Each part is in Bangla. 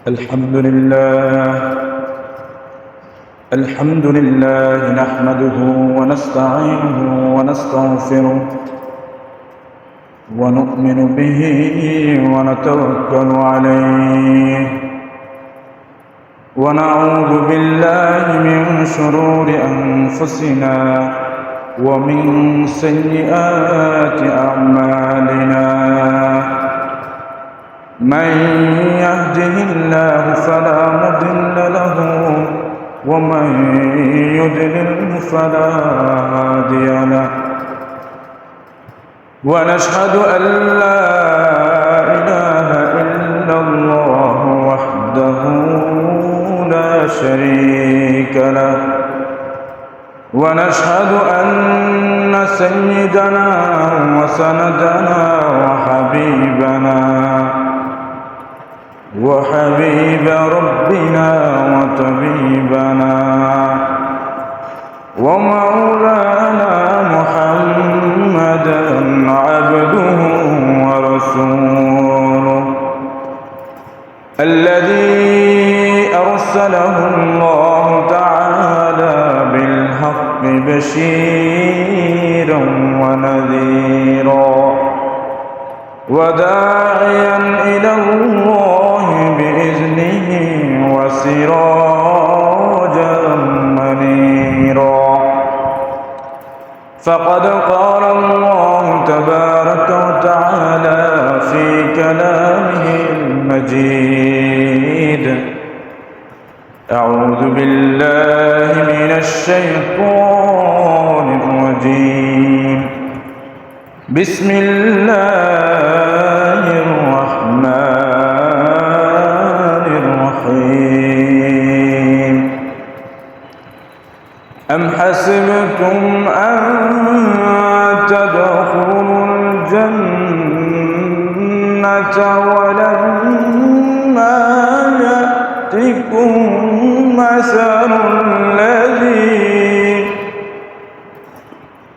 الحمد لله نحمده ونستعينه ونستغفره ونؤمن به ونتوكل عليه ونعوذ بالله من شرور أنفسنا ومن سيئات أعمالنا من يهده الله فلا مضل له ومن يضلل فلا هادي له ونشهد أن لا إله إلا الله وحده لا شريك له ونشهد أن سيدنا وسندنا وحبيب ربنا وطبيبنا ومولانا محمدا عبده ورسوله الذي أرسله الله تعالى بالحق بشيرا ونذيرا وداعيا إلى الله بإذنه وسراجا منيرا فقد قال الله تبارك وتعالى في كلامه المجيد أعوذ بالله من الشيطان الرجيم بسم الله الرحمن الرحيم أم حسبتم أن تدخلوا الجنة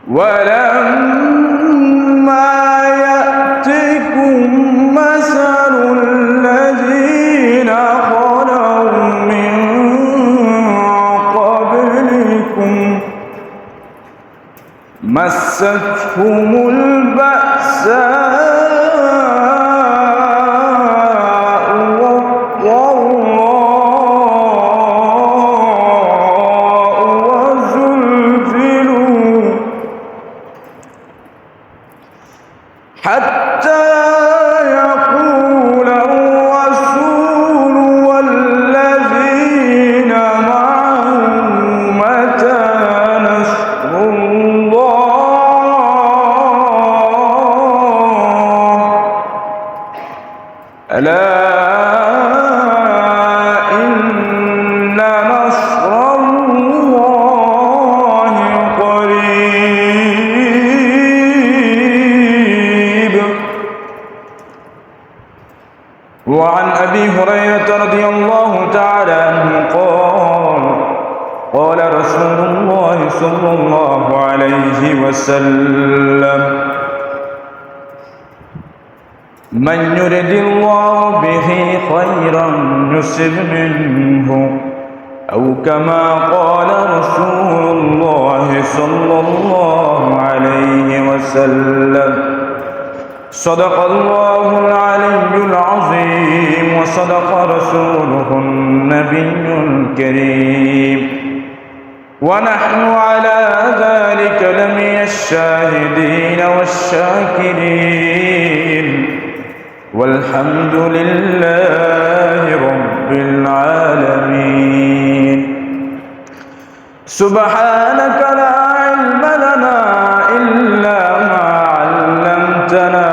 ولما يأتكم مثل الذين خلوا من قبلكم مستهم البأساء والضراء وزلزلوا حتى يقول الرسول والذين معه متى نصر الله ألا إن نصر الله قريب. وعن أبي هريرة رضي الله تعالى عنه قال رسول الله صلى الله عليه وسلم من يرد الله به خيرا يصب منه أو كما قال رسول الله صلى الله عليه وسلم صدق الله العلي العظيم وصدق رسوله النبي الكريم ونحن على ذلك لمن الشاهدين والشاكرين والحمد لله رب العالمين. سبحانك لا علم لنا إلا ما علمتنا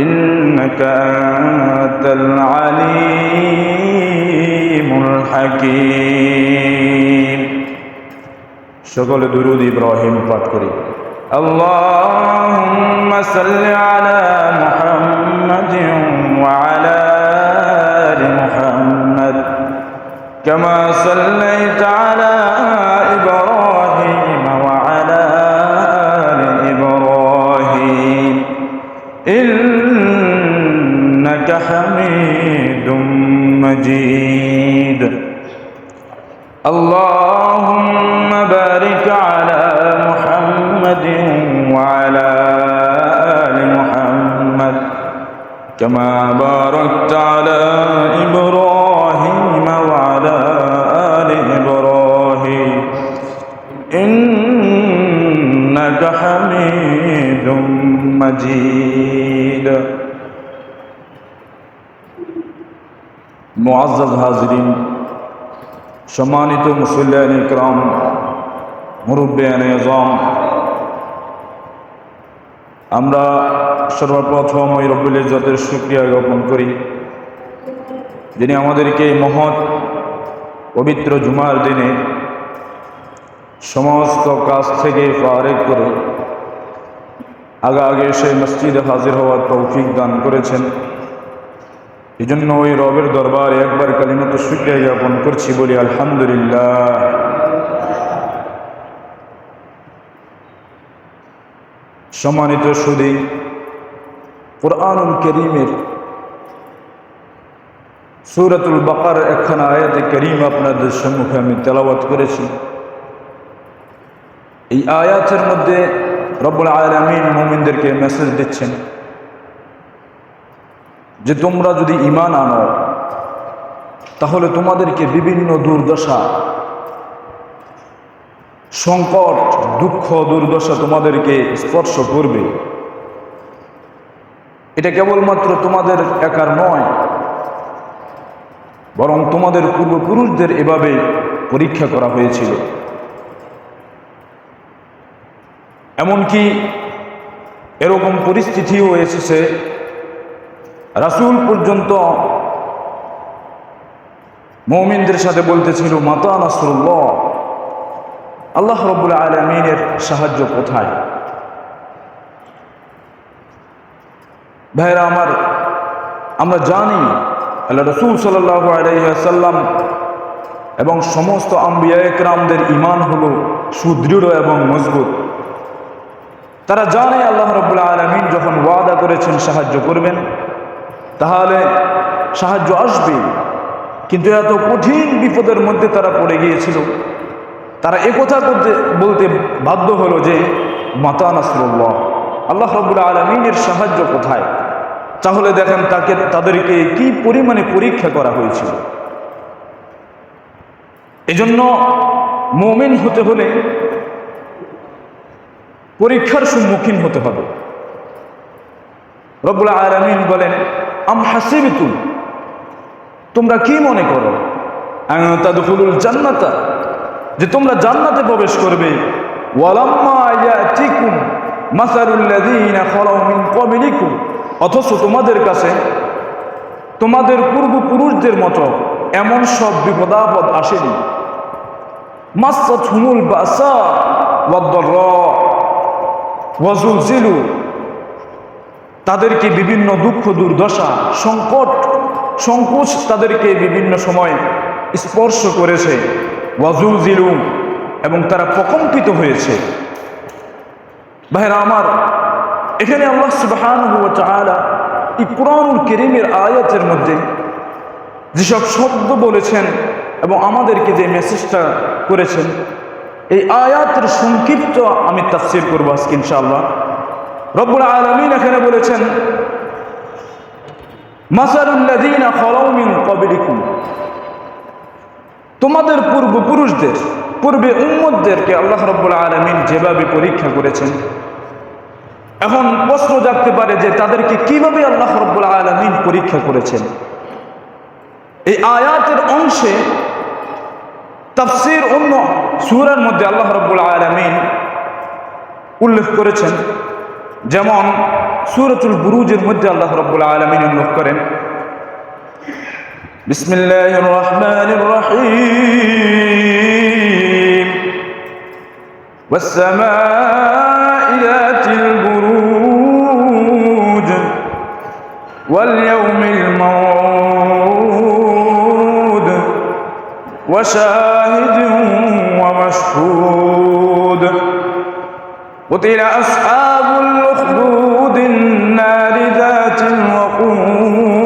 إنك أنت العليم الحكيم. সকল দুরূদ ইব্রাহিম পাঠ করি। اللهم صل على محمد وعلى آل محمد كما صليت على إبراهيم وعلى آل إبراهيم إنك حميد مجيد اللهم بارك على محمد وعلى آل محمد كما باركت على إبراهيم وعلى آل إبراهيم إنك حميد مجيد মুআজ্জাজ হাজিরিন, সম্মানিত মুসল্লিয়ান ইকরাম, মুরব্বিয়ান আযম, আমরা সর্বপ্রথম ওই রব্বুল ইজ্জতের শুকরিয়া জ্ঞাপন করি যিনি আমাদেরকে এই মহৎ পবিত্র জুমার দিনে সমস্ত কাজ থেকে ফারেক করে আগে সেই মসজিদে হাজির হওয়ার তৌফিক দান করেছেন। এই জন্য ওই রবের দরবারে একবার কালিমাতুশ শুকরিয়া জ্ঞাপন করছি, বলি আলহামদুলিল্লাহ। সম্মানিত সুধী, কুরআনুল কারীমের সূরাতুল বাকারার একখানা আয়াতে কারীমা আপনাদের সম্মুখে আমি তেলাওয়াত করেছি। এই আয়াতের মধ্যে রব্বুল আলামিন মুমিনদেরকে মেসেজ দিচ্ছেন যে তোমরা যদি ঈমান আনো তাহলে তোমাদেরকে বিভিন্ন দুর্দশা, সংকট, দুঃখ, দুর্দশা তোমাদেরকে স্পর্শ করবে। এটা কেবলমাত্র তোমাদের একার নয়, বরং তোমাদের পূর্বপুরুষদের এভাবে পরীক্ষা করা হয়েছিল। এমনকি এরকম পরিস্থিতিও এসেছে রাসূল পর্যন্ত মুমিনদের সাথে বলতেছিল, মাতা নাসরুল্লাহ, আল্লাহ রাব্বুল আলামিনের সাহায্য কোথায়? ভাইরা আমার, আমরা জানি আল্লাহ রাসূল সাল্লাল্লাহু আলাইহি ওয়াসাল্লাম এবং সমস্ত আম্বিয়া ইকরামদের ঈমান হলো সুদৃঢ় এবং মজবুত। তারা জানে আল্লাহ রাব্বুল আলামিন যখন ওয়াদা করেছেন সাহায্য করবেন তাহলে সাহায্য আসবে। কিন্তু এত কঠিন বিপদের মধ্যে তারা পড়ে গিয়েছিল, তারা একথা বলতে বাধ্য হলো যে মাতা নাসরুল্লাহ, আল্লাহ রাব্বুল আলামিনের সাহায্য কোথায়? তাহলে দেখেন তাদেরকে কি পরিমাণে পরীক্ষা করা হয়েছিল। এজন্য মুমিন হতে হলে পরীক্ষার সম্মুখীন হতে হবে। রব্বুল আলামিন বলেন, আম হাসিবতুম, তোমরা কি মনে করো, আন তাদখুলুল জান্নাতা, যে তোমরা জান্নাতে প্রবেশ করবে, ওয়ালাম্মা ইয়াতিকুম মাসালুল লাযীনা খালাউ মিন ক্বাবলিকুম, অথচ তোমাদের কাছে তোমাদের পূর্বপুরুষদের মতো এমন সব বিপদাপদ আসেনি। মাসসাতহুমুল বাসা ওয়াদ-দাররা ওয়াজুলজিলু, তাদেরকে বিভিন্ন দুঃখ, দুর্দশা, সংকট, সংকোচ তাদেরকে বিভিন্ন সময় স্পর্শ করেছে। ওয়াজুলজিলু, এবং তারা প্রকম্পিত হয়েছে। ভাইরা আমার, এখানে আল্লাহ সুবহানাহু ওয়া তাআলা এই কুরআনুল কারীমের আয়াতের মধ্যে যেসব শব্দ বলেছেন এবং আমাদেরকে যে মেসেজটা করেছেন, এই আয়াতের সংক্ষিপ্ত আমি তাফসীর করব আজকে ইনশাআল্লাহ। রব্বুল আলামিন এখানে বলেছেন, মাসালুল লাযীনা খালাউ মিন ক্বাবলিকুম, তোমাদের পূর্বপুরুষদের, পূর্বে উম্মতদেরকে আল্লাহ রাব্বুল আলামিন যেভাবে পরীক্ষা করেছেন। এখন প্রশ্ন জাগতে পারে যে তাদেরকে কিভাবে আল্লাহ রাব্বুল আলামিন পরীক্ষা করেছেন। এই আয়াতের অংশে তাফসীর অন্য সূরার মধ্যে আল্লাহ রাব্বুল আলামিন উল্লেখ করেছেন। যেমন সূরাতুল বুরুজের মধ্যে আল্লাহ রাব্বুল আলামিন উল্লেখ করেন, বিসমিল্লাহির রহমানির রহিম, ওয়াস সামাই যাতিল বুরুজ ওয়াল ইয়াউমিল মাউদ ওয়া শাহিদিন ওয়া মাশহুদ قتل أصحاب الأخدود النار ذات الوقود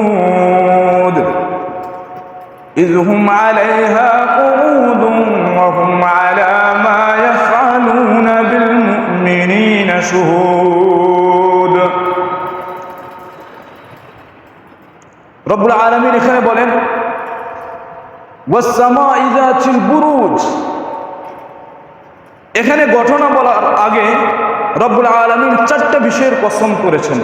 إذ هم عليها قعود وهم على ما يفعلون بالمؤمنين شهود। রব্বুল আলামিন এখানে বলেন ওয়াস-সামা'i যাতিল বুরুজ। এখানে ঘটনা বলার আগে রব্বুল আলামিন চারটা বিষয়ের কসম করেছেন।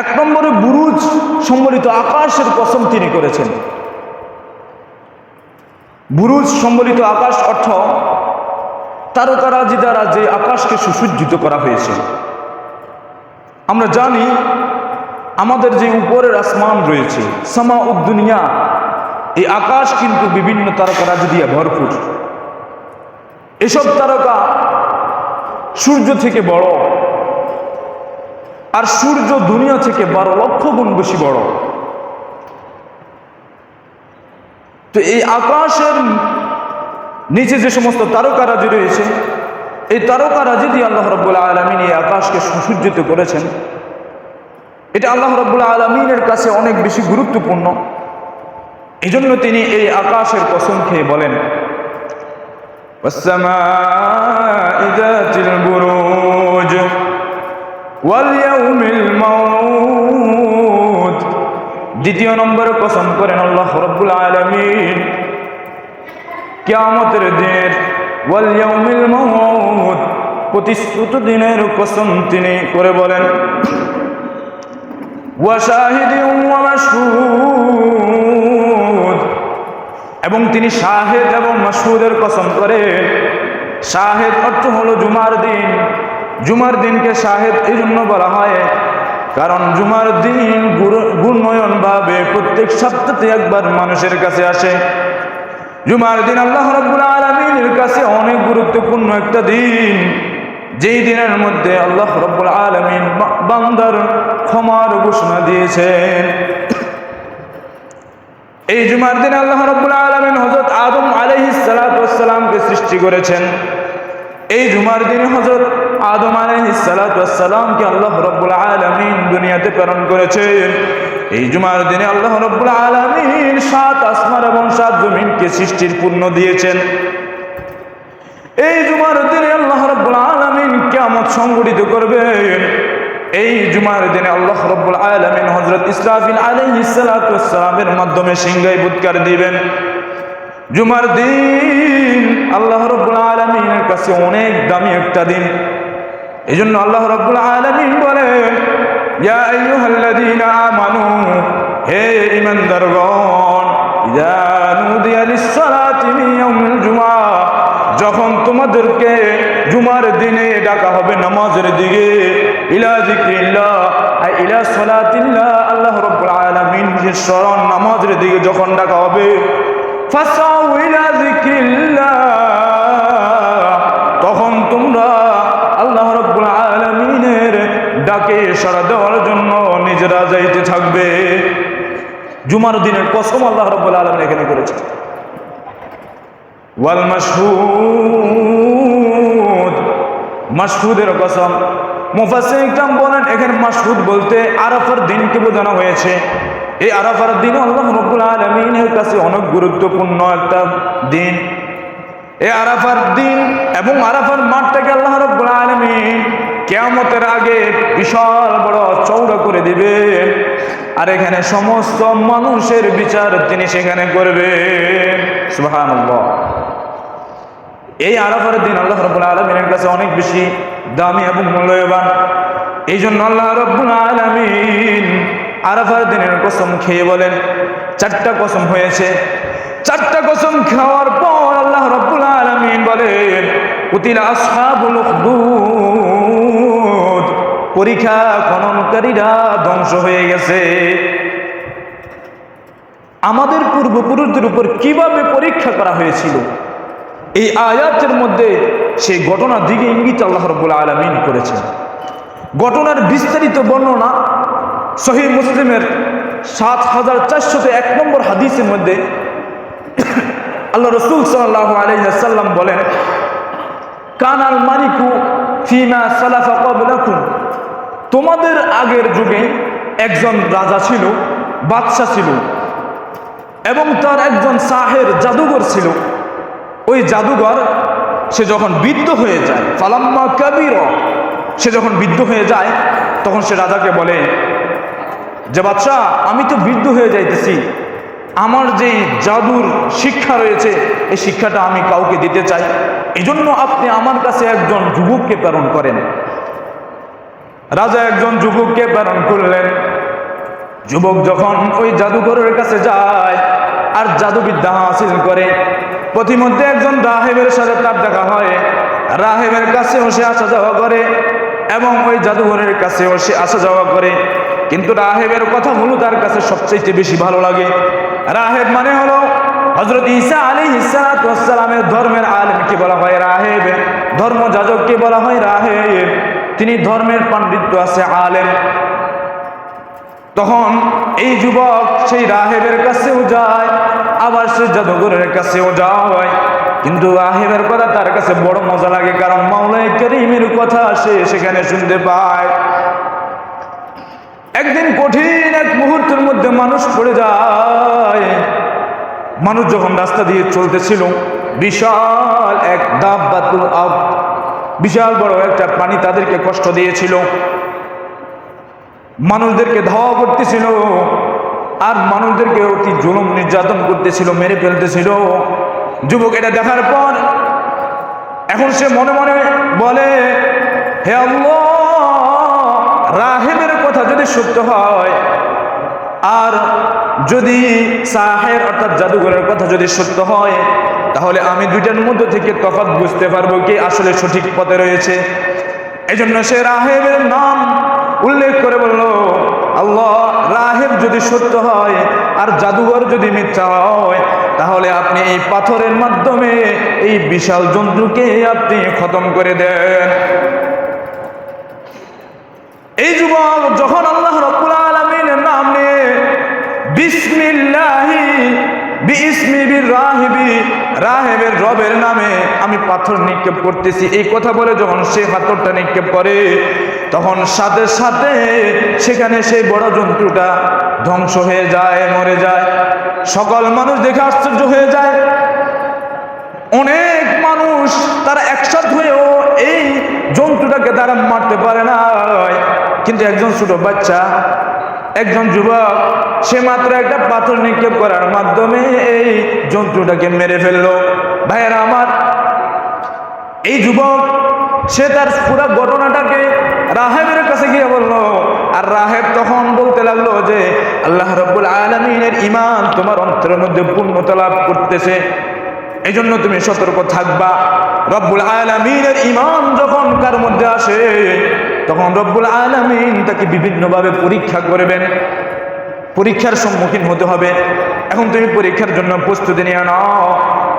এক নম্বরে বুরুজ সম্বলিত আকাশের কসম তিনি করেছেন। বুরুজ সম্বলিত আকাশ অর্থ তারকারাজি দ্বারা যে আকাশকে সুসজ্জিত করা হয়েছে। আমরা জানি আমাদের যে উপরের আসমান রয়েছে সামাউদ দুনিয়া, এই আকাশ কিন্তু বিভিন্ন তারকারাজি দিয়ে ভরপুর। এসব তারকা সূর্য থেকে বড়, আর সূর্য দুনিয়া থেকে 12 লক্ষ গুণ বেশি বড়। তো এই আকাশের নিচে যে সমস্ত তারকারাজি রয়েছে, এই তারকারাজি দিয়ে আল্লাহ রাব্বুল আলামিন এই আকাশকে সুসজ্জিত করেছেন। এটা আল্লাহ রাব্বুল আলামিনের কাছে অনেক বেশি গুরুত্বপূর্ণ। এজন্য তিনি এই আকাশের কসম খেয়ে বলেন ওয়াস-সামা'i যাতিল বুরুজ ওয়াল ইয়াউমিল মাউত। দ্বিতীয় নম্বরে কসম করেন আল্লাহ রাব্বুল আলামিন কিয়ামতের দিনের, ওয়াল ইয়াউমিল মাউত প্রতিশ্রুত দিনের কসম তিনি করে বলেন ওয়া শাহিদিন ওয়া মাশহুদ। এবং তিনি শাহেদ এবং মাশহুদের কসম করেন। শাহেদ অর্থ হলো জুমার দিন। জুমার দিনকে শাহেদ এই জন্য বলা হয় কারণ জুমার দিন গুণময়ন ভাবে প্রত্যেক সপ্তাহে একবার মানুষের কাছে আসে। জুমার দিন আল্লাহ রাব্বুল আলামিনের কাছে অনেক গুরুত্বপূর্ণ একটা দিন, যেই দিনের মধ্যে আল্লাহ রাব্বুল আলামিন বান্দার ক্ষমার ঘোষণা দিয়েছেন। এই জুমার দিন আল্লাহ রাব্বুল আলামিন হযরত আদম আলাইহিস সালাতু ওয়াস সালামকে সৃষ্টি করেছেন। এই জুমার দিনে হযরত আদম আলাইহিস সালাতু ওয়াস সালামকে আল্লাহ রাব্বুল আলামিন দুনিয়াতে প্রেরণ করেছেন। এই জুমার দিনে আল্লাহ রাব্বুল আলামিন 7 আসমান এবং 7 জমিনকে সৃষ্টির পূর্ণ দিয়েছেন। এই জুমার দিনে আল্লাহ রাব্বুল আলামিন কিয়ামত সংঘটিত করবেন। এই জুমার দিনে আল্লাহ রাব্বুল আলামিন হযরত ইসরাফিল আলাইহিস সালাতু ওয়াস সালামের মাধ্যমে সিংহায় ফুৎকার দিবেন। জুমার দিন আল্লাহ রাব্বুল আলামিনের কাছে অনেক দামি একটা দিন। এজন্য আল্লাহ রাব্বুল আলামিন বলেন ইয়া আইয়ুহাল্লাযীনা আমানু, হে ঈমানদারগণ, ইযা নুদিয়া লিস-সালাতি মিন ইয়াউমিল জুমআ, যখন তোমাদেরকে জুমার দিনে ডাকা হবে নামাজের দিকে, ইলা যিকরিল্লাহ আই ইলা সালাতিল্লাহ, আল্লাহ রাব্বুল আলামিনের স্মরণ নামাজের দিকে যখন ডাকা হবে, ফাসাউ ইলা যিকরিল্লাহ, তখন তোমরা আল্লাহ রাব্বুল আলামিনের ডাকে সাড়া দেওয়ার জন্য নিজেরা যাইতে থাকবে। জুমার দিনের কসম আল্লাহ রাব্বুল আলামিন এখানে করেছেন। ওয়াল মাশহুদ, মাশহুদের কসম। মুফাসসিরিন কিরাম বলেন এখানে মাশহুদ বলতে আরাফার দিনকে বোঝানো হয়েছে। এই আরাফার দিন আল্লাহ রাব্বুল আলামিনের কাছে অনেক গুরুত্বপূর্ণ একটা দিন। এই আরাফার দিন এবং আরাফার মাঠটাকে আল্লাহ রাব্বুল আলামিন কিয়ামতের আগে বিশাল বড় চওড়া করে দিবেন, আর এখানে সমস্ত মানুষের বিচার তিনি সেখানে করবেন। সুবহানাল্লাহ। এই আরাফার দিন আল্লাহ রাব্বুল আলামিনের কাছে অনেক বেশি দামি এবং মূল্যবান। এই জন্য আল্লাহ রাব্বুল আলামিন আরাফার দিনের কসম খেয়ে বলেন 4টা কসম হয়েছে। 4টা কসম খাওয়ার পর আল্লাহ রাব্বুল আলামিন বলেন কুতিলা আসহাবুল উখদুদ, পরীক্ষা খননকারীরা ধ্বংস হয়ে গেছে। আমাদের পূর্বপুরুষদের উপর কিভাবে পরীক্ষা করা হয়েছিল এই আয়াতের মধ্যে সেই ঘটনার দিকে ইঙ্গিত আল্লাহ রাব্বুল আলামিন করেছেন। ঘটনার বিস্তারিত বর্ণনা সহিহ মুসলিমের 7401 নম্বর হাদিসের মধ্যে আল্লাহ রাসূল সাল্লাল্লাহু আলাইহি ওয়াসাল্লাম বলেন কানাল মালিকু ফিমা সালাফা ক্বাবলাকুম, তোমাদের আগের যুগে একজন রাজা ছিল, বাদশা ছিল। এবং তার একজন সাহের জাদুঘর ছিল। ওই জাদুঘর সে যখন বৃদ্ধ হয়ে যায়, ফালাম্মা কাবির, সে যখন বৃদ্ধ হয়ে যায় তখন সে রাজাকে বলে যে বাদশাহ, আমি তো বৃদ্ধ হয়ে যাইতেছি, আমার যেই জাদুর শিক্ষা রয়েছে এই শিক্ষাটা আমি কাউকে দিতে চাই, এজন্য আপনি আমার কাছে একজন যুবককে প্রেরণ করেন। রাজা একজন যুবককে প্রেরণ করলেন। যুবক যখন ওই জাদুঘরের কাছে যায় আর জাদুবিদ্যা হাসিল করে, প্রতিমধ্যে একজন রাহেবের সাথে তার দেখা হয়। রাহেবের কাছেও সে আসা যাওয়া করে এবং ওই জাদুঘরের কাছেও সে আসা যাওয়া করে, কিন্তু রাহেবের কথাগুলো তার কাছে সবচেয়ে বেশি ভালো লাগে। রাহেব মানে হলো হযরত ঈসা আলাইহিস সালাতু ওয়াস সালামের ধর্মের আলেমকে বলা হয় রাহেব, ধর্মযাজককে বলা হয় রাহেব। তিনি ধর্মের পাণ্ডিত্য আছে, আলেম। তখন এই যুবক সেই রাহেবের কাছেও যায়, আবার সে জাদুঘরের কাছেও যায়, কিন্তু রাহেবের কথা তার কাছে বড় মজা লাগে, কারণ মাওলাই কারীমের কথা সে সেখানে শুনতে পায়। একদিন কঠিন এক মুহূর্তের মধ্যে মানুষ পড়ে যায়। মানুষ যখন রাস্তা দিয়ে চলতেছিল, বিশাল এক দাব্বাতুল আরদ, বিশাল বড় একটা প্রাণী তাদেরকে কষ্ট দিয়েছিল, মানুষদেরকে ধাওয়া করতেছিল আর মানুষদেরকে অতি জুলুম নির্যাতন করতেছিল, মেরে ফেলতেছিল। যুবক এটা দেখার পর এখন সে মনে মনে বলে, হে আল্লাহ, রাহেবের কথা যদি সত্য হয় আর যদি সাহের অর্থাৎ জাদুঘরের কথা যদি সত্য হয়, তাহলে আমি দুইটার মধ্যে থেকে তফাৎ বুঝতে পারবো কে আসলে সঠিক পথে রয়েছে। এজন্য সে রাহেবের নাম উল্লেখ করে বলল, আল্লাহ, রাহেব যদি সত্য হয় আর জাদুঘর যদি মিথ্যা হয়, তাহলে আপনি এই পাথরের মাধ্যমে এই বিশাল জন্তুকে আপনি খতম করে দেন। এই যুবক যখন আল্লাহ রাব্বুল আলামিনের নাম নিয়ে বিসমিল্লাহি বিইসমিবির রাহিবি, রাহেবের রবের নামে আমি পাথর নিক্ষেপ করতেছি, এই কথা বলে যখন সে পাথরটা নিক্ষেপ করে, তখন সাথে সাথে সেখানে সেই বড় জন্তুটা ধ্বংস হয়ে যায়, মরে যায়। সকল মানুষ দেখে আশ্চর্য হয়ে যায়। অনেক মানুষ তারা একসাথে হয়েও এই জন্তুটাকে তারা মারতে পারে না, কিন্তু একজন ছোট বাচ্চা, একজন যুবক, সে মাত্র একটা পাথর নিক্ষেপ করার মাধ্যমে এই জন্তুটাকে মেরে ফেললো। ভাইয়েরা আমার, এই যুবক সে তার পুরো ঘটনাটাকে রাহেবের কাছে গিয়ে বলল, আর রাহেব তখন বলতে লাগলো যে আল্লাহ রাব্বুল আলামিনের ঈমান তোমার অন্তরের মধ্যে পূর্ণতা লাভ করতেছে, এই জন্য তুমি সতর্ক থাকবা। রব্বুল আলামিনের ঈমান যখন কার মধ্যে আসে, তখন রব্বুল আলামিন তাকে বিভিন্নভাবে পরীক্ষা করবেন, পরীক্ষার সম্মুখীন হতে হবে। এখন তুমি পরীক্ষার জন্য প্রস্তুতি নিয়ে নাও।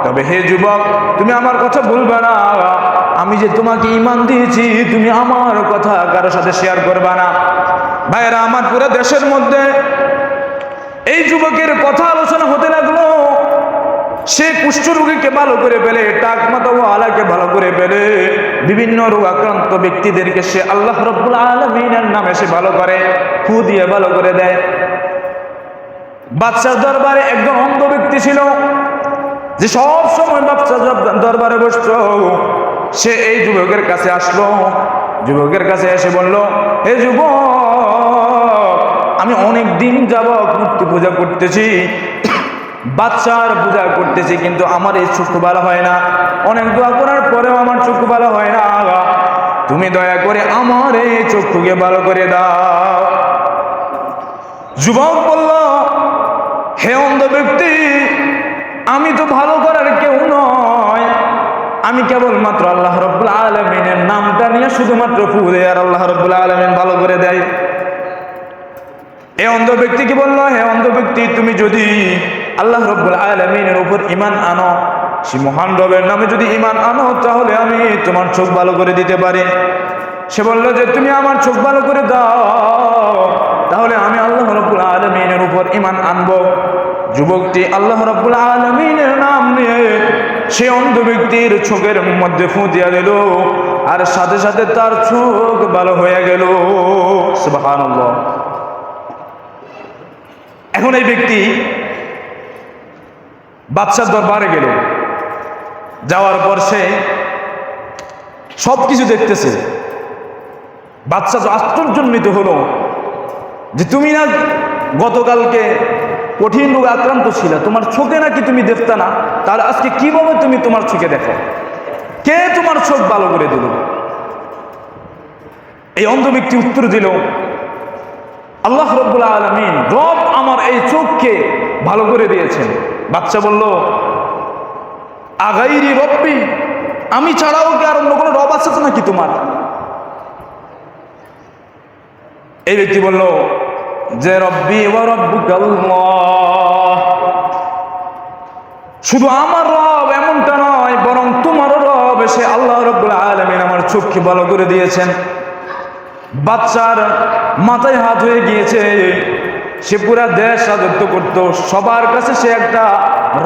তবে হে যুবক, তুমি আমার কথা ভুলবে না, আমি যে তোমাকে ঈমান দিয়েছি তুমি আমার কথা কারো সাথে শেয়ার করবে না। ভাইয়েরা আমার, পুরো দেশের মধ্যে এই যুবকের কথা আলোচনা হতে লাগলো। সে কুষ্ঠ রোগীকে ভালো করে ফেলে, টাকমাতাওয়ালাকে ভালো করে ফেলে, বিভিন্ন রোগ আক্রান্ত ব্যক্তিদেরকে সে আল্লাহ রাব্বুল আলামিনের নামে সে ভালো করে, ফু দিয়ে ভালো করে দেয়। বাদশার দরবারে একজন অন্ধ ব্যক্তি ছিল যে সব সময় বাদশার দরবারে বসত। সে এই যুবকের কাছে আসলো, যুবকের কাছে এসে বলল, হে যুবক, আমি অনেক দিন যাবত মূর্তি পূজা করতেছি, বাদশার পূজা করতেছি, কিন্তু আমার এই চক্ষু ভালো হয় না, অনেক দোয়া করার পরেও আমার চক্ষু ভালো হয় না, তুমি দয়া করে আমার এই চক্ষুকে ভালো করে দাও। যুবক বলল, হে অন্ধ ব্যক্তি, আমি তো ভালো করার কেউ নয়, আমি কেবলমাত্র আল্লাহ রাব্বুল আলামিনের নামটা নিয়ে শুধুমাত্র ফু দেয় আর আল্লাহ রাব্বুল আলামিন ভালো করে দেয়। এই অন্ধ ব্যক্তি কি বলল, হে অন্ধ ব্যক্তি, তুমি যদি আল্লাহ রাব্বুল আলামিনের উপর ঈমান আনো, সে মহান রবের নামে যদি ঈমান আনো, তাহলে আমি তোমার চোখ ভালো করে দিতে পারি। সে বলল যে তুমি আমার চোখ ভালো করে দাও, তাহলে আমি আল্লাহ রাব্বুল আলামিনের উপর ঈমান আনবো। যুবকটি আল্লাহ রাব্বুল আলামিনের নাম নিয়ে সে অন্ধ ব্যক্তির চোখের মধ্যে ফু দিয়া দিল, আর সাথে সাথে তার চোখ ভালো হয়ে গেল। সুবহানাল্লাহ। এখন এই ব্যক্তি বাদশার দরবারে গেল। যাওয়ার পর সে সবকিছু দেখতেছে। বাদশা তো আশ্চর্যান্বিত হলো যে তুমি না গতকালকে কঠিন রোগে আক্রান্ত ছিল, তোমার চোখে নাকি তুমি দেখতে না, তাহলে আজকে কিভাবে তুমি তোমার চোখে দেখো? কে তোমার চোখ ভালো করে দিল? এই অন্ধ ব্যক্তি উত্তর দিল, আল্লাহ রাব্বুল আলামিন, রব আমার এই চোখকে ভালো করে দিয়েছেন। বাদশা বলল, আগাইরি রব্বি, আমি ছাড়াও কি আর অন্য কোনো রব আছে তো নাকি তোমার? এই ব্যক্তি বলল যে রব্বি ওয়া রব্বুকাল্লাহ, শুধু আমার রব এমনটা নয়, বরং তোমারও রব সে আল্লাহ রাব্বুল আলামিন আমার চোখকে ভালো করে দিয়েছেন। বাচ্চার মাথায় হাত হয়ে গিয়েছে। সে পুরা দেশ রাজত্ব করত, সবার কাছে সে একটা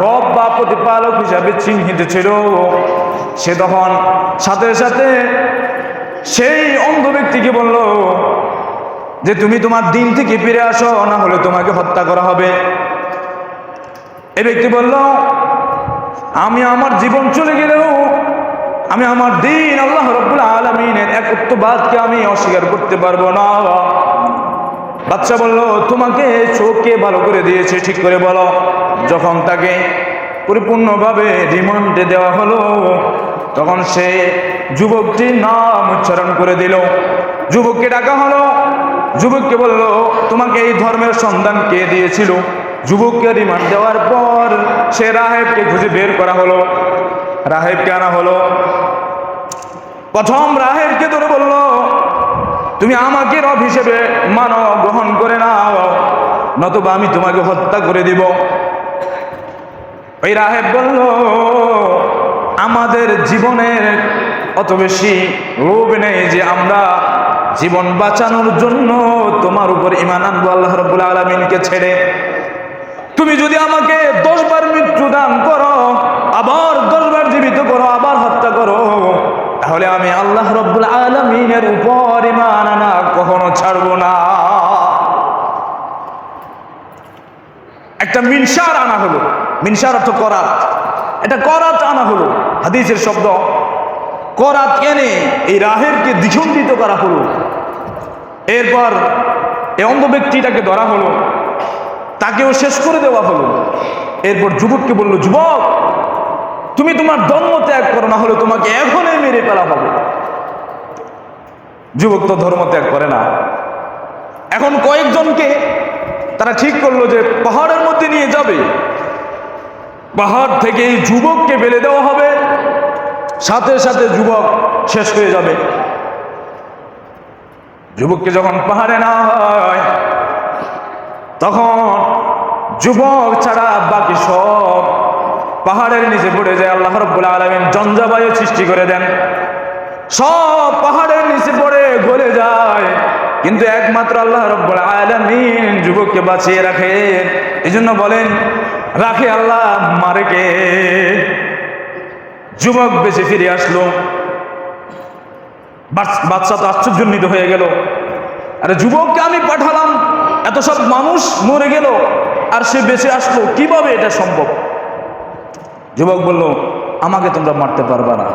রব বা প্রতিপালক হিসাবে চিহ্নিত ছিল। সে তখন সাথে সাথে সেই অন্ধ ব্যক্তিকে বলল যে তুমি তোমার দিন থেকে ফিরে আসো, না হলে তোমাকে হত্যা করা হবে। এই ব্যক্তি বলল, আমি আমার জীবন চলে গেলেও আমি আমার দিন আল্লাহ রাব্বুল আলামিনের একত্ববাদকে আমি অস্বীকার করতে পারবো না। বাদশা বলল, তোমাকে চোখকে ভালো করে দিয়েছে, ঠিক করে বলো। যখন তাকে পরিপূর্ণভাবে রিমান্ডে দেওয়া হলো, তখন সে যুবকটির নাম উচ্চারণ করে দিল। যুবককে ডাকা হলো। যুবককে বলল, তোমাকে এই ধর্মের সন্ধান কে দিয়েছিল? যুবককে রিমান্ড দেওয়ার পর সে রাহেবকে খুঁজে বের করা হলো। রাহেবকে আনা হলো। প্রথম রাহেবকে ধরে বলল, তুমি আমাকে রব হিসেবে মানো, গ্রহণ করে নাও, নতুবা আমি তোমাকে হত্যা করে দিব। ওই রাহেব বলল, আমাদের জীবনের অত বেশি লোভ নেই যে আমরা জীবন বাঁচানোর জন্য তোমার উপর ঈমান আনবো আল্লাহ রাব্বুল আলামিনকে ছেড়ে। তুমি যদি আমাকে 10 বার মৃত্যু দান করো, আবার 10 বার জীবিত করো, আবার হত্যা করো, তাহলে আমি আল্লাহ রাব্বুল আলামিনের উপর ঈমান আনা কখনো ছাড়বো না। একটা মিনসার আনা হলো। মিনসার অর্থ করাত। এটা করাত আনা হলো, হাদিসের শব্দ। করাত এনে এই রাহেবকে দ্বিখণ্ডিত করা হলো। এরপর এই অন্ধ ব্যক্তিটাকে ধরা হলো, তাকেও শেষ করে দেওয়া হলো। এরপর যুবককে বলল, যুবক, তুমি তোমার ধর্ম ত্যাগ করো, না হলে তোমাকে এখনই মেরে ফেলা হবে। যুবক তো ধর্ম ত্যাগ করে না। এখন কয়েকজনকে তারা ঠিক করলো যে পাহাড়ের মধ্যে নিয়ে যাবে, পাহাড় থেকে এই যুবককে ফেলে দেওয়া হবে, সাথে সাথে যুবক শেষ হয়ে যাবে। যুবককে যখন পাহাড়ে নেওয়া হয়, তখন যুবক ছাড়া বাকি সব পাহাড়ের নিচে পড়ে যায়। আল্লাহ রাব্বুল আলামিন ঝঞ্ঝাবায়ু সৃষ্টি করে দেন, সব পাহাড়ের নিচে পড়ে গলে যায়, কিন্তু একমাত্র আল্লাহ রাব্বুল আলামিন যুবককে বাঁচিয়ে রাখে। এই জন্য বলেন, রাখে আল্লাহ, মারে কে? যুবক বেঁচে ফিরে আসলো। বাদশা তো আশ্চর্যান্বিত হয়ে গেল, আরে যুবককে আমি পাঠালাম, এত সব মানুষ মরে গেল, আর সে বেঁচে আসলো, কিভাবে এটা সম্ভব? যুবক বলল, আমাকে তোমরা মারতে পারবা না,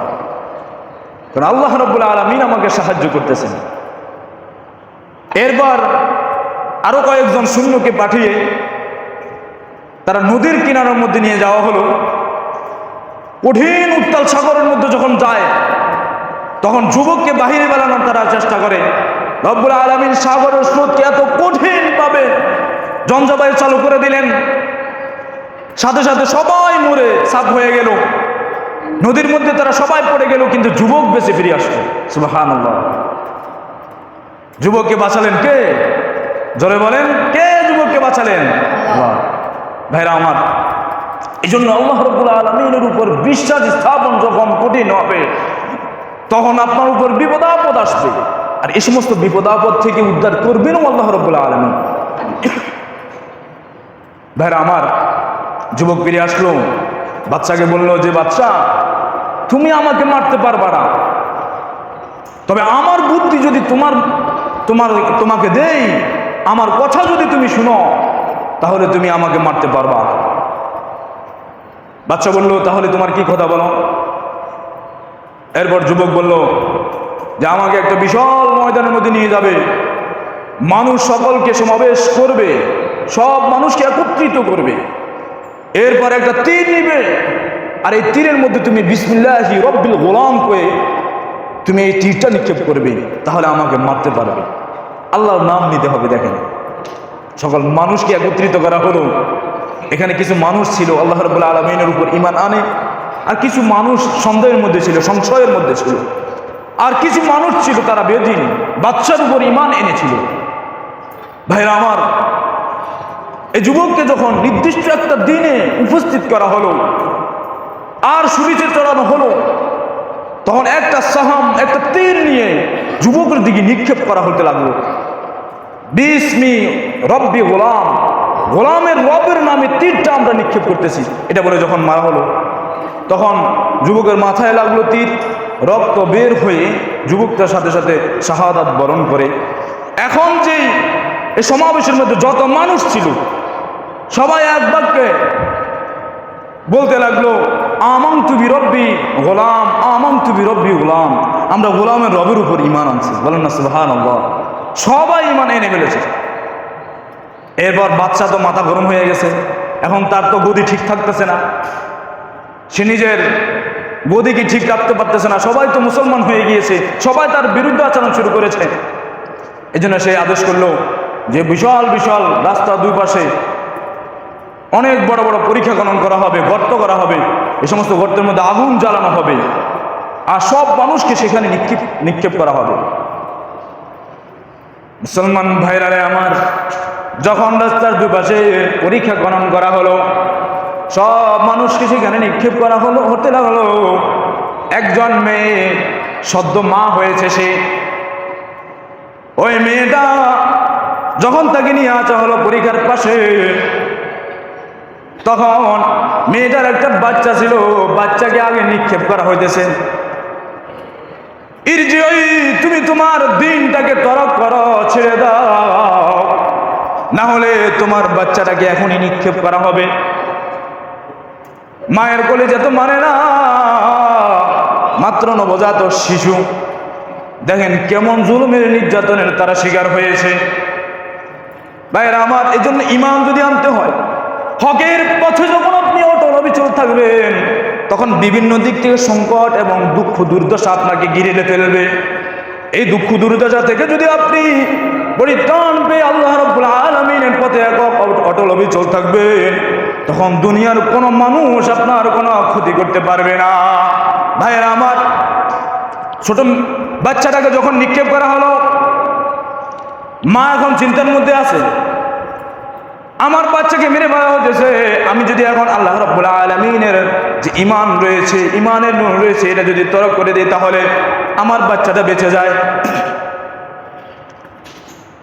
কারণ আল্লাহ রাব্বুল আলামিন আমাকে সাহায্য করতেছেন। এরপর আরো কয়েকজন সৈন্যকে পাঠিয়ে তারা নদীর কিনারার মধ্যে নিয়ে যাওয়া হলো। কঠিন উত্তাল সাগরের মধ্যে যখন যায়, তখন যুবককে বাহিরে বেলানোর তারা চেষ্টা করে। রব্বুল আলামিন সাগরের স্রোতকে এত কঠিনভাবে ঝঞ্ঝাবায়ু চালু করে দিলেন, সাথে সাথে সবাই মরে সাফ হয়ে গেল। নদীর মধ্যে তারা সবাই পড়ে গেল, কিন্তু যুবক বেঁচে ফিরে আসলো। সুবহানাল্লাহ। যুবককে বাঁচালেন কে? জোরে বলেন, কে যুবককে বাঁচালেন? আল্লাহ। ভাইরা আমার, এই জন্য আল্লাহ রাব্বুল আলামিনের উপর বিশ্বাস স্থাপন যখন কঠিন হবে, তখন আপনার উপর বিপদ আপদ আসবে, আর এই সমস্ত বিপদ আপদ থেকে উদ্ধার করবেন আল্লাহ রাব্বুল আলামিন। ভাইরা আমার, যুবক ফিরে আসলো, বাচ্চাকে বলল যে, বাচ্চা, তুমি আমাকে মারতে পারবা না, তবে আমার বুদ্ধি যদি তোমাকে দেই, আমার কথা যদি তুমি শুনো, তাহলে তুমি আমাকে মারতে পারবা। বাচ্চা বলল, তাহলে তোমার কি কথা বলো? এরপর যুবক বলল যে আমাকে একটা বিশাল ময়দানের মধ্যে নিয়ে যাবে, মানুষ সকলকে সমাবেশ করবে, সব মানুষকে একত্রিত করবে, এরপর একটা তীর নিবে, আর এই তীরের মধ্যে তুমি বিসমিল্লাহি রব্বিল গোলাম কয়ে তুমি এই তীরটা নিক্ষেপ করবে, তাহলে আমাকে মারতে পারবে। আল্লাহর নাম নিতে হবে। দেখেন, সকল মানুষকে একত্রিত করা হলো। এখানে কিছু মানুষ ছিল আল্লাহ রাব্বুল আলামিনের উপর ঈমান আনে, আর কিছু মানুষ সন্দেহের মধ্যে ছিল, সংশয়ের মধ্যে ছিল, আর কিছু মানুষ ছিল তারা বেদিন বাদশার উপর ঈমান এনেছিল। ভাইরা আমার, এই যুবককে যখন নির্দিষ্ট একটা দিনে উপস্থিত করা হলো আর সুরিতে চড়ানো হলো, তখন একটা সাহাম, একটা তীর নিয়ে যুবকের দিকে নিক্ষেপ করা হতে লাগলো। বিসমি রব্বি গোলাম, গোলামের রবের নামে তীরটা আমরা নিক্ষেপ করতেছি, এটা বলে যখন মারা হলো, তখন যুবকের মাথায় লাগলো তীর, রক্ত বের হয়ে যুবকটার সাথে সাথে শাহাদাত বরণ করে। এখন যেই এই সমাবেশের মধ্যে যত মানুষ ছিল সবাই এক বাক্যে বলতে লাগলো, আমানতু বিরব্বি গোলাম, আমানতু বিরব্বি গোলাম, আমরা গোলামের রবের উপর ঈমান আনছি। বলেন না সুবহানাল্লাহ। সবাই ঈমান এনে ফেলেছে। এরপর বাচ্চা তো মাথা গরম হয়ে গেছে, এখন তার তো গদি ঠিক থাকতেছে না, সে নিজের গদিকে ঠিক রাখতে পারতেছে না। সবাই তো মুসলমান হয়ে গিয়েছে, সবাই তার বিরুদ্ধে আচরণ শুরু করেছে। এই জন্য সে আদেশ করলো যে বিশাল বিশাল রাস্তা দুই পাশে অনেক বড় বড় পরীক্ষা খনন করা হবে, গর্ত করা হবে, এই সমস্ত গর্তের মধ্যে আগুন জ্বালানো হবে, আর সব মানুষকে সেখানে নিক্ষেপ করা হবে। মুসলমান ভাইরারে আমার, যখন রাস্তার দুপাশে পরীক্ষা খনন করা হলো, সব মানুষকে সেখানে নিক্ষেপ করা হতে লাগলো। একজন মেয়ে সদ্য মা হয়েছে, সে ওই মেয়েটা যখন তাকে নিয়ে আসা হলো পরীক্ষার পাশে, তখন মেয়েটার একটা বাচ্চা ছিল, বাচ্চাকে আগে নিক্ষেপ করা হইতেছে। ইরজিই, তুমি তোমার দিনটাকে তরক করো, ছেড়ে দাও, না হলে তোমার বাচ্চাটাকে এখনই নিক্ষেপ করা হবে। মায়ের কলেজে তো মানে না, মাত্র নবজাত শিশু, দেখেন কেমন জুলুমের নির্যাতনের তারা শিকার হয়েছে। ভাইরা আমার, এই জন্য ঈমান যদি আনতে হয়, হকের পথে যখন আপনি অটল অবিচল থাকবেন, তখন বিভিন্ন দিক থেকে সংকট এবং দুঃখ দুর্দশা আপনাকে ঘিরে ফেলবে। এই দুঃখ দুর্দশা থেকে যদি আপনি পরিত্রাণ পেয়ে আল্লাহ রাব্বুল আলামিনের পথে অটল অবিচল থাকবেন, তখন দুনিয়ার কোনো মানুষ আপনার কোনো ক্ষতি করতে পারবে না। ভাইয়েরা আমার, ছোট বাচ্চাটাকে যখন নিক্ষেপ করা হলো, মা এখন চিন্তার মধ্যে আছে, আমার বাচ্চাকে মেরে ফেলা হতেছে, আমি যদি এখন আল্লাহ রাব্বুল আলামিনের যে ঈমান রয়েছে, ঈমানের নূর রয়েছে, এটা যদি তরক করে দিই, তাহলে আমার বাচ্চাটা বেঁচে যায়।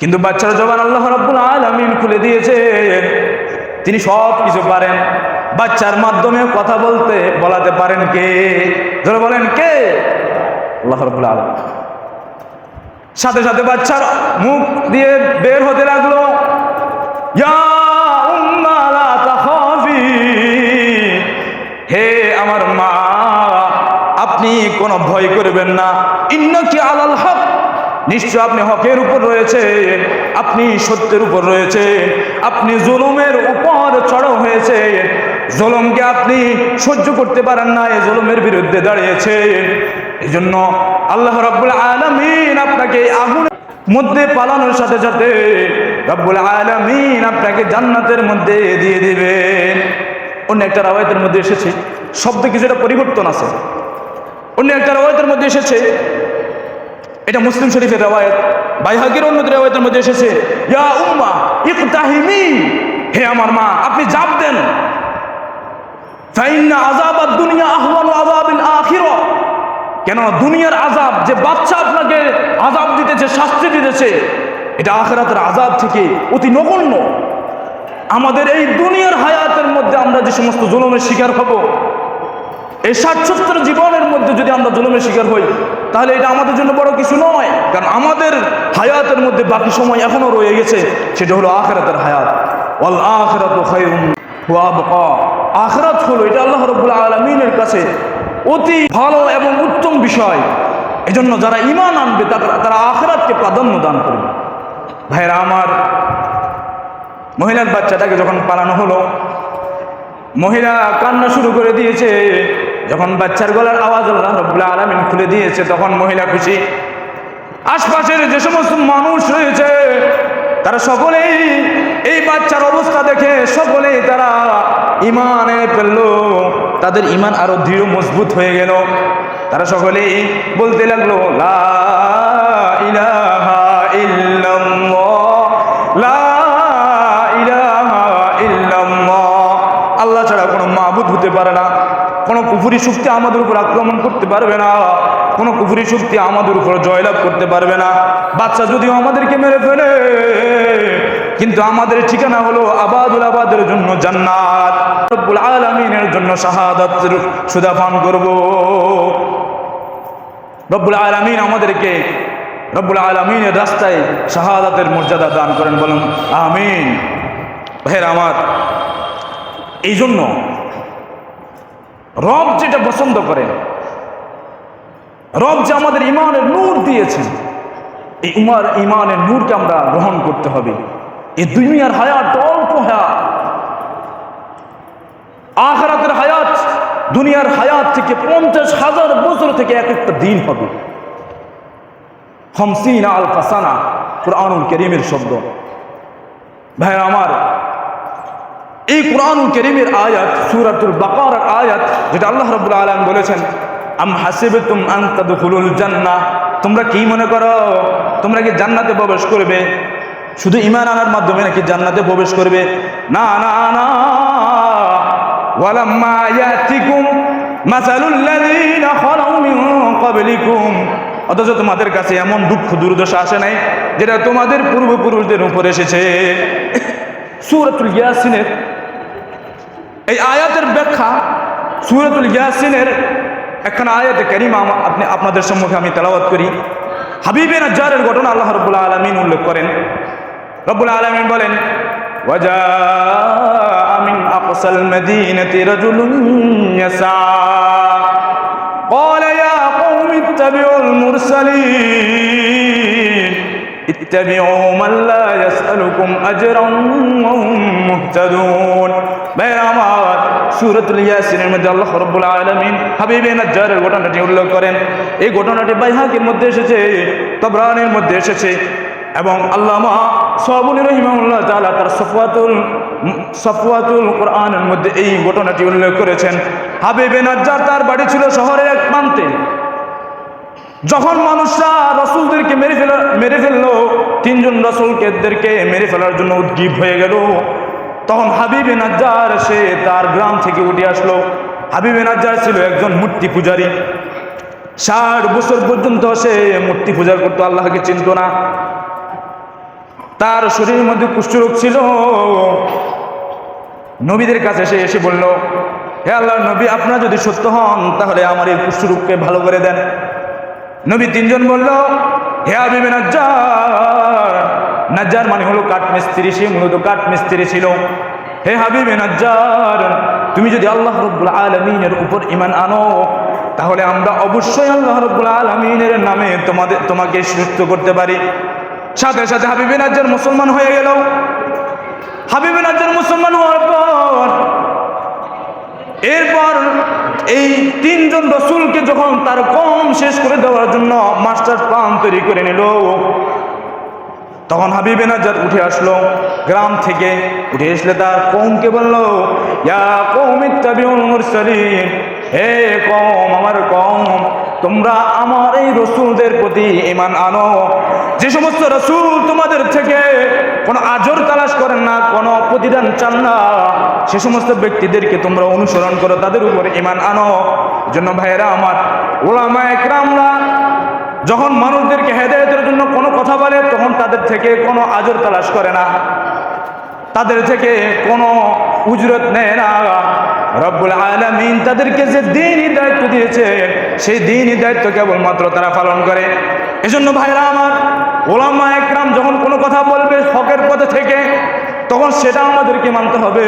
কিন্তু বাচ্চারা যখন আল্লাহ রাব্বুল আলামিন খুলে দিয়েছে, তিনি সব কিছু পারেন। বাচ্চার মাধ্যমে কথা বলাতে পারেন কে? যারা বলেন কে? আল্লাহ রাব্বুল আলামিন। সাথে সাথে বাচ্চার মুখ দিয়ে বের হতে লাগলো, ইয়া উম্মা লা তাখাফি, হে আমার মা, আপনি কোনো ভয় করবেন না, ইন্নাকি আলাল হক, নিশ্চয় আপনি হকের উপর রয়েছে, আপনি সত্যের উপর রয়েছে, আপনি জুলুমের উপর চড়াও হয়েছে, জুলুমকে আপনি সহ্য করতে পারেন না, এই জুলুমের বিরুদ্ধে দাঁড়িয়েছে। এই জন্য আল্লাহ রাব্বুল আলামিন আপনাকে আগুনের মধ্যে পালানোর সাথে সাথে রাব্বুল আলামিন আপনাকে জান্নাতের মধ্যে দিয়ে দিবেন। অন্য একটা রাওয়ায়াতের মধ্যে এসেছে, শব্দ কিছুটা পরিবর্তন আছে। অন্য একটা রাওয়ায়াতের মধ্যে এসেছে, এটা মুসলিম শরীফের রাওয়ায়াত, বাইহাকির অন্য রাওয়ায়াতের মধ্যে এসেছে, ইয়া উম্মা ইকতাহিমি, হে আমার মা, আপনি জাপ দেন, ফাইন্না আযাবাদ দুনিয়া আহওয়ানু আযাবিল আখিরা, কেন দুনিয়ার আযাব, যে বাচ্চা আপনাকে আযাব দিতেছে, শাস্তি দিতেছে, এটা আখিরাতের আযাব থেকে অতি নগণ্য। আমাদের এই দুনিয়ার হায়াতের মধ্যে আমরা যে সমস্ত জুলুমের শিকার হব, এই ৬০-৭০ জীবনের মধ্যে যদি আমরা জুলুমের শিকার হই, তাহলে এটা আমাদের জন্য বড় কিছু নয়, কারণ আমাদের হায়াতের মধ্যে বাকি সময় এখনো রয়ে গেছে, সেটা হলো আখিরাতের হায়াত। ওয়াল আখিরাতু খায়রুন ওয়া আবকা, আখিরাত হলো এটা আল্লাহ রাব্বুল আলামিনের কাছে অতি ভালো এবং উত্তম বিষয়। এজন্য যারা ঈমান আনবে তারা আখিরাতকে প্রাধান্য দান করবে। ভাইরা আমার, মহিলার বাচ্চাটাকে যখন পালানো হলো, মহিলা কান্না শুরু করে দিয়েছে। যখন বাচ্চার গলার আওয়াজ আল্লাহ রাব্বুল আলামিন খুলে দিয়েছে, তখন মহিলা খুশি। আশপাশের যে সমস্ত মানুষ রয়েছে তারা সকলেই এই বাচ্চার অবস্থা দেখে সকলেই তারা ঈমান এনে ফেললো। তাদের ঈমান আরো দৃঢ় মজবুত হয়ে গেল। তারা সকলেই বলতে লাগলো, লা ইলাহা ইল্লাল্লাহ, লা ইলাহা ইল্লাল্লাহ। আল্লাহ ছাড়া কোনো মাবুদ হতে পারে না, কোনো কুফরি শক্তি আমাদের উপর আক্রমণ করতে পারবে না, কোনো কুফরি শক্তি আমাদের উপর জয়লাভ করতে পারবে না। বাচ্চা যদিও আমাদেরকে মেরে ফেলে, কিন্তু আমাদের ঠিকানা হলো আবাদুল আবাদের জন্য জান্নাত, রব্বুল আলামিনের জন্য শাহাদাতের সুদা পান করব। রব্বুল আলামিন আমাদেরকে রব্বুল আলামিনের রাস্তায় শাহাদাতের মর্যাদা দান করেন, বলুন আমিন। ভাইরা আমার, এই জন্য রব যেটা পছন্দ করেন, রব যে আমাদের ঈমানের নূর দিয়েছেন, এই ঈমানের নূরকে আমরা গ্রহণ করতে হবে। এই দুনিয়ার হায়াত অল্প হায়াত, আখিরাতের হায়াত দুনিয়ার হায়াত থেকে 50,000 বছর থেকে এক একটা দিন হবে। 50 আলফা সানা, কুরআনুল কারীমের শব্দ। ভাই আমার, এই কুরআনুল কারীমের আয়াত সূরাতুল বাকারার আয়াত, যেটা আল্লাহ রাব্বুল আলামিন বলেছেন, আম হাসিবতুম আন তাদখুলুল জান্নাহ, তোমরা কি মনে করো তোমরা কি জান্নাতে প্রবেশ করবে? শুধু ঈমান আনার মাধ্যমে নাকি জান্নাতে প্রবেশ করবে? না না না, ওয়ালাম্মা ইয়াতিকুম মাসালুল লাযীনা খালাউ মিন ক্বাবলিকুম, অথচ তোমাদের কাছে এমন দুঃখ দুর্দশা আসে নাই যেটা তোমাদের পূর্বপুরুষদের উপর এসেছে। সূরাতুল ইয়াসিনের এই আয়াতের ব্যাখ্যা, সূরাতুল ইয়াসিনের একখানা আয়াতে কারিমা আপনাদের সম্মুখে আমি তেলাওয়াত করি। হাবিবে নাজ্জারের ঘটনা আল্লাহ রাব্বুল আলামিন উল্লেখ করেন। রব্বুল আলামিন বলেন, ওয়াজাআ মিন আকসাল মাদিনাতি রাজুলুন ইয়াসা ক্বালা ইয়া কওমি ইত্তাবিউল মুরসালিন ইত্তাবিউ মান লা ইয়াসআলুকুম আজরান ওয়া হুম মুহতাদুন। ভাইরা আমার, সূরাতুল ইয়াসিনের মধ্যে আল্লাহ রাব্বুল আলামিন হাবিবে নাজ্জারের ঘটনাটি উল্লেখ করেন। এই ঘটনাটি বাইহাকির মধ্যে এসেছে, তাবরানির মধ্যে এসেছে, এবং আল্লামা সাবুনী রাহিমাহুল্লাহ তাআলা তার সফওয়াতুল কুরআনের মধ্যে এই ঘটনাটি উল্লেখ করেছেন। হাবিবে নাজ্জার তার বাড়ি ছিল শহরের এক প্রান্তে। যখন মানুষরা রাসূলদেরকে মেরে ফেললো, 3 জন রাসূলদেরকে মেরে ফেলার জন্য উদ্গ্রীব হয়ে গেল, তখন হাবিবে নাজ্জার সে তার গ্রাম থেকে উঠে আসলো। হাবিবে নাজ্জার ছিল একজন মূর্তি পূজারী। 60 বছর পর্যন্ত সে মূর্তি পূজা করতো, আল্লাহকে চিনত না। তার শরীরের মধ্যে কুষ্ঠরোগ ছিল। নবীদের কাছে সে এসে বলল, হে আল্লাহর নবী, আপনারা যদি সত্য হন তাহলে আমার এই কুষ্ঠরোগকে ভালো করে দেন। নবী 3 জন বলল, হে হাবিবে নাজ্জার, নাজ্জার মানে হলো কাঠমিস্ত্রি, সে মূলত কাঠমিস্ত্রি ছিল। হে হাবিবে নাজ্জার, তুমি যদি আল্লাহ রাব্বুল আলামিনের উপর ঈমান আনো তাহলে আমরা অবশ্যই আল্লাহ রাব্বুল আলামিনের নামে তোমাকে সুস্থ করতে পারি। সাথে সাথে হাবিবে নাজ্জার মুসলমান হয়ে গেল। হাবিবে নাজ্জার মুসলমান হওয়ার পর এরপর এই 3 জন রাসূলকে যখন তার কওম শেষ করে দেওয়ার জন্য মাস্টার প্ল্যান তৈরি করে নিল, তখন হাবিবে নাজ্জার উঠে আসলো গ্রাম থেকে। উঠে আসলে তার কওমকে বলল, ইয়া কওমি ইত্তাবিউল মুরসালিন, হে কওম, আমার কওম, তোমরা আমার এই রাসূলদের প্রতি ঈমান আনো। যে সমস্ত রাসূল তোমাদের থেকে কোনো আজর তালাশ করেন না, কোনো প্রতিদান চান না, সে সমস্ত ব্যক্তিদেরকে তোমরা অনুসরণ করো, তাদের উপর ঈমান আনো। জন্য ভাইয়েরা আমার, উলামায়ে কেরামরা যখন মানুষদেরকে হেদায়েতের জন্য কোনো কথা বলে তখন তাদের থেকে কোনো আজর তালাশ করে না, তাদের থেকে কোনো উজরত নেয় না। রব্বুল আলামিন তাদেরকে যে দ্বীনি দায়িত্ব দিয়েছে সেই দ্বীনি দায়িত্ব কেবলমাত্র তারা পালন করে। এজন্য ভাইরা আমার, উলামায়ে কেরাম যখন কোনো কথা বলবে হকের পথে থেকে, তখন সেটা আমাদেরকে মানতে হবে।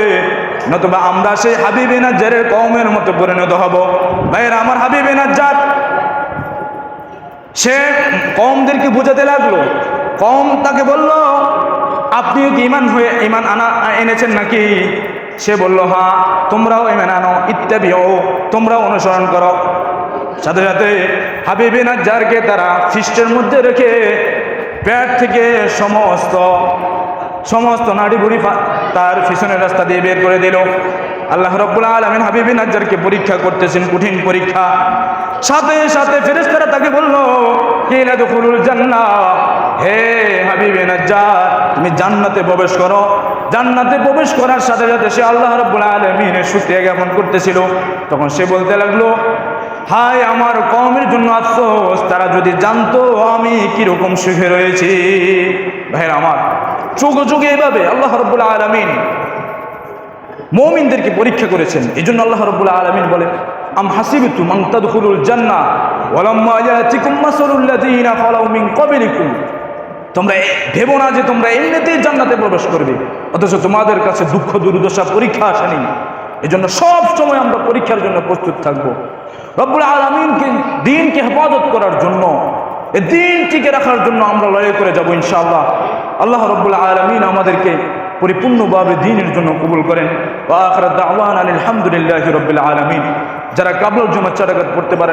নতুবা আমরা সেই হাবিবে নাজ্জারের কওমের মতো পরিণত হব। ভাইয়েরা আমার, হাবিবে নাজ্জার সে কওমদেরকে বোঝাতে লাগলো। কওম তাকে বলল, আপনিও কি ঈমান এনেছেন নাকি? সে বলল, হ্যাঁ। তোমরাও ঈমান আনো, ইত্তাবিউ, তোমরাও অনুসরণ করো। সাথে সাথে হাবিবে নাজ্জারকে তারা ফিস্টের মধ্যে রেখে পেট থেকে সমস্ত নাড়ি ভুড়ি তার পিছনের রাস্তা দিয়ে বের করে দিল। আল্লাহ রাব্বুল আলামিন হাবিবে নাজ্জারকে পরীক্ষা করতেছেন, কঠিন পরীক্ষা। সাথে সাথে ফেরেশতারা তাকে বলল, কিলা দুখুলুল জান্নাহ, হে হাবিবে নাজ্জার, তুমি জান্নাতে প্রবেশ করো। জান্নাতে প্রবেশ করার সাথে সাথে সে আল্লাহ রাব্বুল আলামিনের শুকরিয়া জ্ঞাপন করতেছিল। তখন সে বলতে লাগলো, হায় আমার কওমের জন্য আফসোস, তারা যদি জানতো আমি কিরকম সুখে রয়েছি। ভাইরা আমার, যুগে যুগে এভাবে আল্লাহ রাব্বুল আলামিন মুমিনদেরকে পরীক্ষা করেছেন। এই জন্য আল্লাহ রাব্বুল আলামিন বলে, আম হাসিবতুম আন তাদখুলুল জান্নাহ ওয়ালাম্মা ইয়াতিকুম মাসালুল লাযীনা খালাউ মিন ক্বাবলিকুম, তোমরা ভেবো না যে তোমরা এমনিতেই জান্নাতে প্রবেশ করবে, অথচ তোমাদের কাছে দুঃখ দুর্দশা পরীক্ষা আসেনি। এই জন্য সব সময় আমরা পরীক্ষার জন্য প্রস্তুত থাকবো। রব্বুল আলামিনকে দ্বীনকে হেফাজত করার জন্য, এই দ্বীন টিকে রাখার জন্য আমরা লড়াই করে যাব ইনশাআল্লাহ। আল্লাহ রব্বুল আলামিন আমাদেরকে পরিপূর্ণভাবে দ্বীনের জন্য কবুল করেন। ওয়া আখিরু দাওয়ানা আলহামদুলিল্লাহি রাব্বিল আলামিন। যারা কাবলার জন্য 4 রাকাত পড়তে পারে